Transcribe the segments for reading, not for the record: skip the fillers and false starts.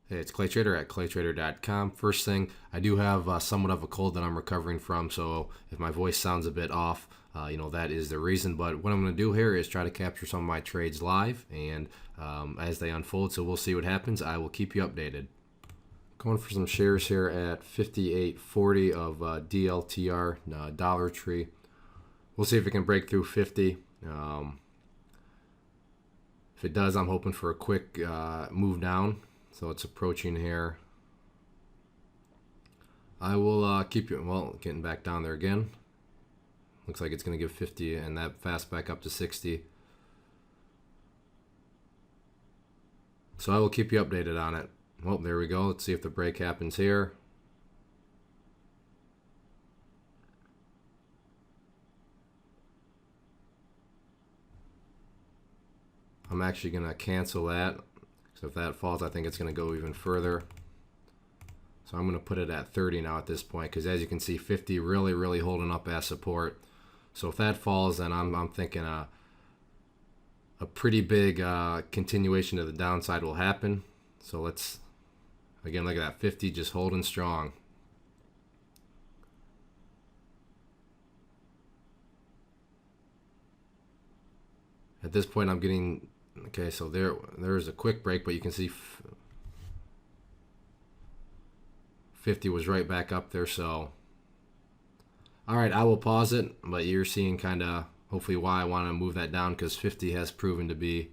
Hey, it's Clay Trader at claytrader.com. First thing, I do have somewhat of a cold that I'm recovering from, so if my voice sounds a bit off, that is the reason. But what I'm going to do here is try to capture some of my trades live and as they unfold, so we'll see what happens. I will keep you updated. Going for some shares here at 58.40 of DLTR, Dollar Tree. We'll see if it can break through 50. If it does, I'm hoping for a quick move down. So it's approaching here. I will keep you, well, getting back down there again. Looks like it's going to give 50 and that fast back up to 60. So I will keep you updated on it. Well, there we go. Let's see if the break happens here. I'm actually going to cancel that. So if that falls, I think it's going to go even further. So I'm going to put it at 30 now at this point, because as you can see, 50 really holding up as support. So if that falls, then I'm thinking a pretty big continuation to the downside will happen. So let's, again, look at that, 50 just holding strong. At this point, I'm getting, okay, so there's a quick break, but you can see 50 was right back up there. So all right, I will pause it, but you're seeing kind of hopefully why I want to move that down, because 50 has proven to be,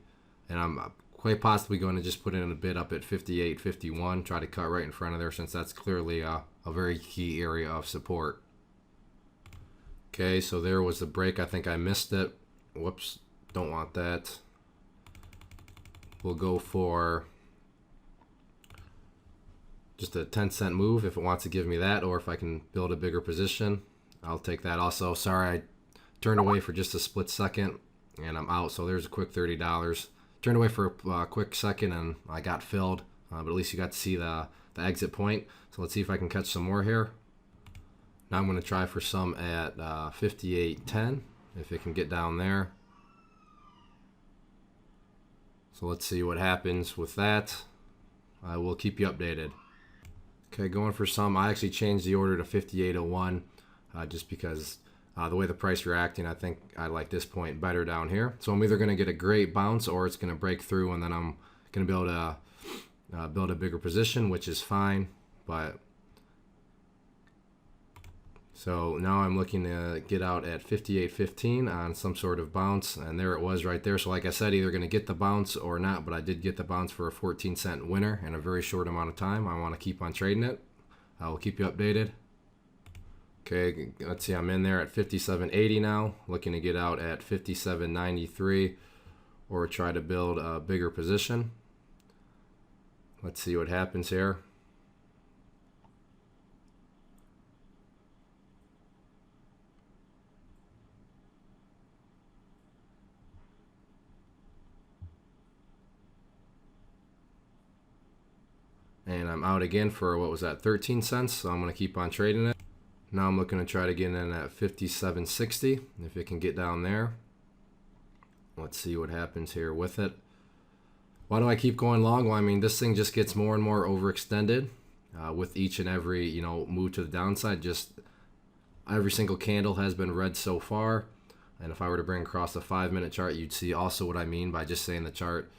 and I'm quite possibly going to just put in a bid up at 58, 51, try to cut right in front of there, since that's clearly a very key area of support. Okay, so there was the break. I think I missed it. Whoops, don't want that. We'll go for just a 10-cent move if it wants to give me that, or if I can build a bigger position, I'll take that also. Sorry, I turned away for just a split second and I'm out. So there's a quick $30. Turned away for a quick second and I got filled, but at least you got to see the exit point. So let's see if I can catch some more here. Now I'm going to try for some at 58.10 if it can get down there. So let's see what happens with that. I will keep you updated. Okay, going for some. I actually changed the order to 58.01 just because the way the price reacting, I think I like this point better down here. So I'm either going to get a great bounce or it's going to break through, and then I'm going to be able to build a bigger position, which is fine. But so now I'm looking to get out at 58.15 on some sort of bounce, and there it was right there. So like I said, either going to get the bounce or not, but I did get the bounce for a 14-cent winner in a very short amount of time. I want to keep on trading it. I will keep you updated. Okay, let's see, I'm in there at 57.80 now, looking to get out at 57.93 or try to build a bigger position. Let's see what happens here. And I'm out again for, what was that, 13 cents, so I'm going to keep on trading it. Now I'm looking to try to get in at 57.60 if it can get down there. Let's see what happens here with it. Why do I keep going long? Well, I mean, this thing just gets more and more overextended with each and every, move to the downside. Just every single candle has been red so far. And if I were to bring across the 5-minute chart, you'd see also what I mean by just saying the chart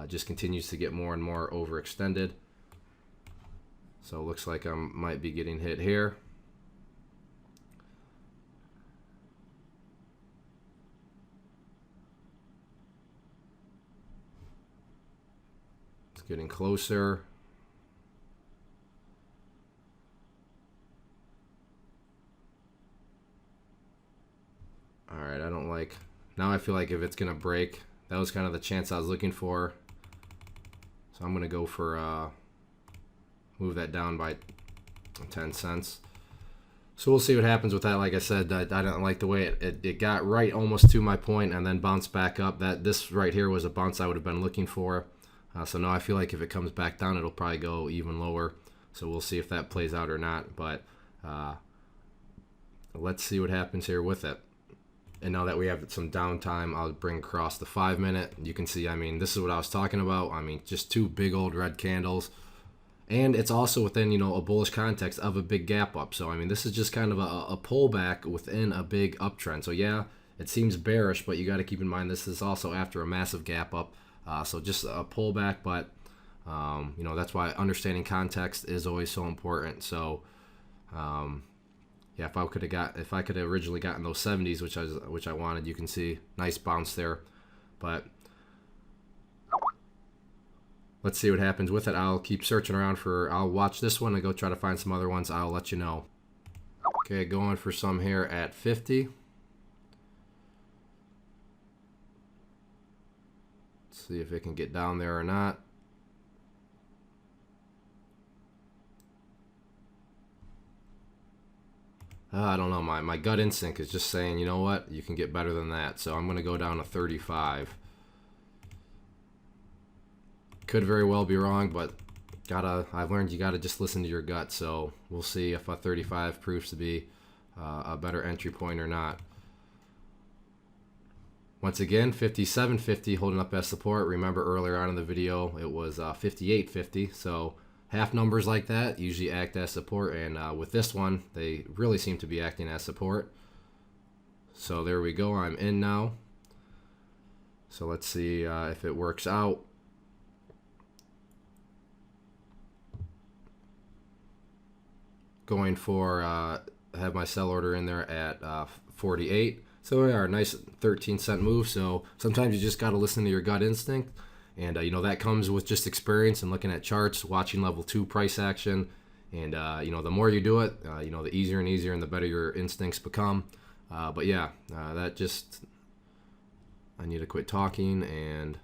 just continues to get more and more overextended. So it looks like I might be getting hit here. It's getting closer. All right, I don't like, now I feel like if it's gonna break, that was kind of the chance I was looking for. So I'm gonna go for move that down by 10 cents. So we'll see what happens with that. Like I said, I don't like the way it got right almost to my point and then bounced back up. This right here was a bounce I would have been looking for. So now I feel like if it comes back down, it'll probably go even lower. So we'll see if that plays out or not. But let's see what happens here with it. And now that we have some downtime, I'll bring across the 5-minute. You can see, I mean, this is what I was talking about. I mean, just two big old red candles. and it's also within, you know, a bullish context of a big gap up. So I mean, this is just kind of a pullback within a big uptrend. So yeah, it seems bearish, but you got to keep in mind this is also after a massive gap up. So just a pullback, but you know, that's why understanding context is always so important. So yeah, if I could have originally gotten those 70s, which I wanted, you can see nice bounce there. But let's see what happens with it. I'll keep searching around I'll watch this one and go try to find some other ones. I'll let you know. Okay, going for some here at 50. Let's see if it can get down there or not. I don't know. My gut instinct is just saying, you know what, you can get better than that. So I'm going to go down to 35. Could very well be wrong, but I've learned you gotta just listen to your gut. So we'll see if a 35 proves to be a better entry point or not. Once again, 57.50 holding up as support. Remember earlier on in the video it was 58.50. So half numbers like that usually act as support, and with this one they really seem to be acting as support. So there we go. I'm in now. So let's see if it works out. Going for have my sell order in there at 48. So we are a nice 13-cent move. So sometimes you just got to listen to your gut instinct, and you know, that comes with just experience and looking at charts, watching level 2 price action, and you know, the more you do it, you know, the easier and easier and the better your instincts become. But yeah, that just, I need to quit talking and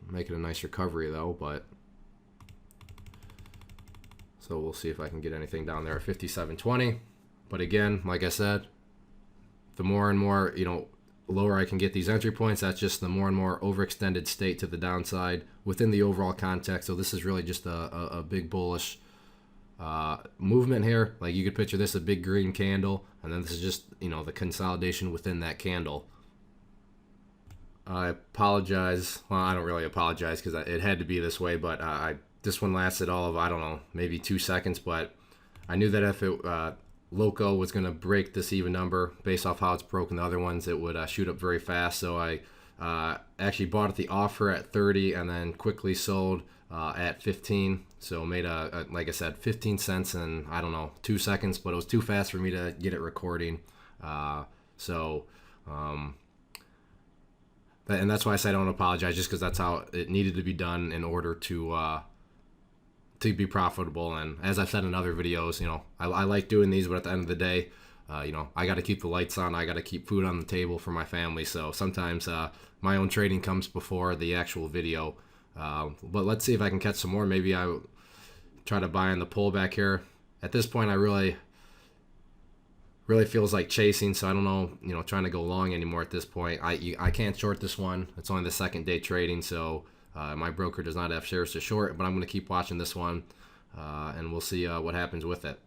make it a nice recovery though. But so we'll see if I can get anything down there at 57.20. But again, like I said, the more and more, you know, lower I can get these entry points, that's just the more and more overextended state to the downside within the overall context. So this is really just a big bullish movement here. Like you could picture this, a big green candle, and then this is just, you know, the consolidation within that candle. I apologize. Well, I don't really apologize because it had to be this way, but this one lasted all of, I don't know, maybe 2 seconds, but I knew that if it Loco was going to break this even number based off how it's broken the other ones, it would shoot up very fast. So I actually bought at the offer at 30 and then quickly sold at 15. So made like I said, 15 cents in, I don't know, 2 seconds, but it was too fast for me to get it recording. And that's why I said I don't apologize, just because that's how it needed to be done in order to be profitable. And as I've said in other videos, you know, I like doing these, but at the end of the day, you know, I got to keep the lights on. I got to keep food on the table for my family. So sometimes my own trading comes before the actual video. But let's see if I can catch some more. Maybe I try to buy in the pullback here. At this point, I really feels like chasing, so I don't know, you know, trying to go long anymore at this point. I can't short this one. It's only the second day trading, so my broker does not have shares to short, but I'm going to keep watching this one, and we'll see what happens with it.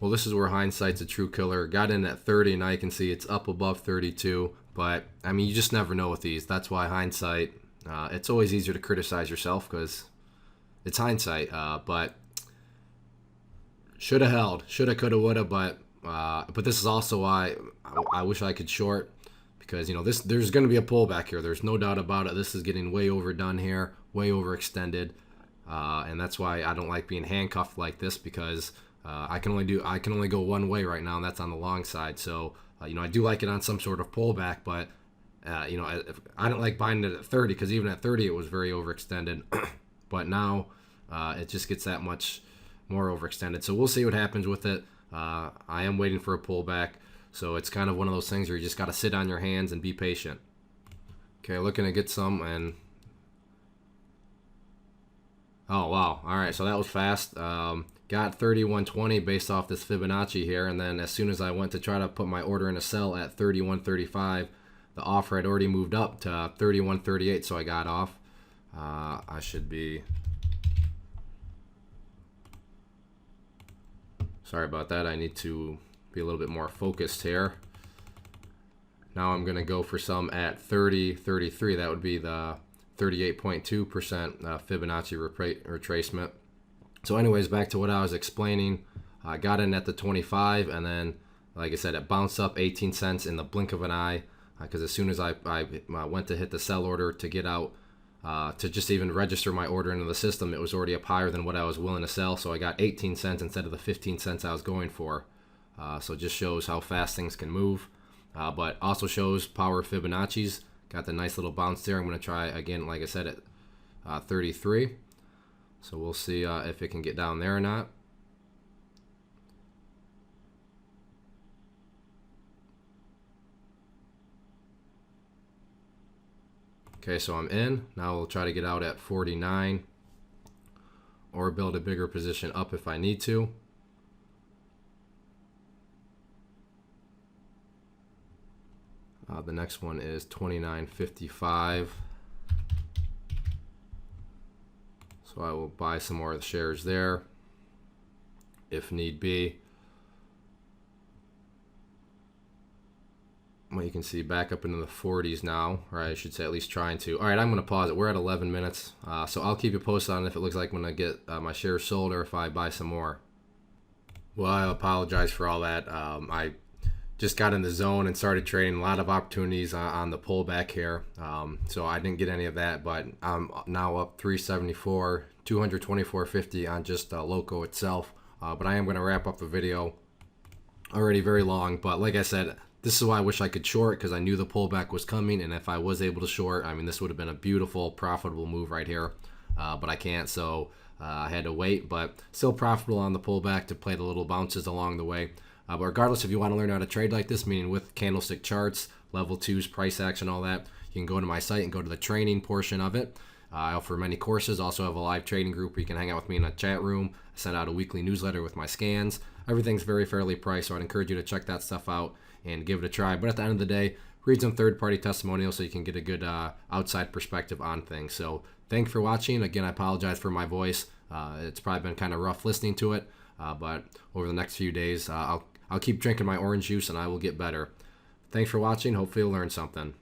Well, this is where hindsight's a true killer. Got in at 30, now you can see it's up above 32, but I mean, you just never know with these. That's why hindsight, it's always easier to criticize yourself because it's hindsight, but should have held, shoulda, coulda, woulda, but this is also why I wish I could short, because, you know, there's going to be a pullback here. There's no doubt about it. This is getting way overdone here, way overextended, and that's why I don't like being handcuffed like this, because I can only go one way right now, and that's on the long side. So you know, I do like it on some sort of pullback, but you know, I don't like buying it at 30, because even at 30 it was very overextended. But now it just gets that much more overextended. So we'll see what happens with it. I am waiting for a pullback, so it's kind of one of those things where you just got to sit on your hands and be patient. Okay, looking to get some, and oh wow, all right, so that was fast. Got 31.20 based off this Fibonacci here, and then as soon as I went to try to put my order in a sell at 31.35, the offer had already moved up to 31.38, so I got off. I should be, sorry about that. I need to be a little bit more focused here. Now I'm going to go for some at 30.33. That would be the 38.2% Fibonacci retracement. So anyways, back to what I was explaining. I got in at the 25, and then, like I said, it bounced up 18 cents in the blink of an eye, because as soon as I went to hit the sell order to get out, to just even register my order into the system, it was already up higher than what I was willing to sell. So I got 18 cents instead of the 15 cents I was going for. So it just shows how fast things can move, but also shows power of Fibonacci's. Got the nice little bounce there. I'm going to try again, like I said, at 33. So we'll see if it can get down there or not. Okay, so I'm in. Now we'll try to get out at 49 or build a bigger position up if I need to. The next one is 29.55. So I will buy some more of the shares there if need be. Well, you can see back up into the 40s now, or I should say at least trying to. All right, I'm going to pause it. We're at 11 minutes, so I'll keep you posted on if it looks like I'm going to get my shares sold or if I buy some more. Well, I apologize for all that. I just got in the zone and started trading a lot of opportunities on the pullback here, so I didn't get any of that, but I'm now up 374, 224.50 on just Loco itself. But I am going to wrap up the video. Already very long, but like I said, this is why I wish I could short, because I knew the pullback was coming, and if I was able to short, I mean, this would have been a beautiful, profitable move right here, but I can't, so I had to wait, but still profitable on the pullback to play the little bounces along the way. But regardless, if you want to learn how to trade like this, meaning with candlestick charts, level 2s, price action, all that, you can go to my site and go to the training portion of it. I offer many courses, also have a live trading group where you can hang out with me in a chat room. I send out a weekly newsletter with my scans. Everything's very fairly priced, so I'd encourage you to check that stuff out and give it a try. But at the end of the day, read some third-party testimonials so you can get a good outside perspective on things. So thanks for watching. Again, I apologize for my voice. It's probably been kind of rough listening to it, but over the next few days, I'll keep drinking my orange juice and I will get better. Thanks for watching. Hopefully you'll learn something.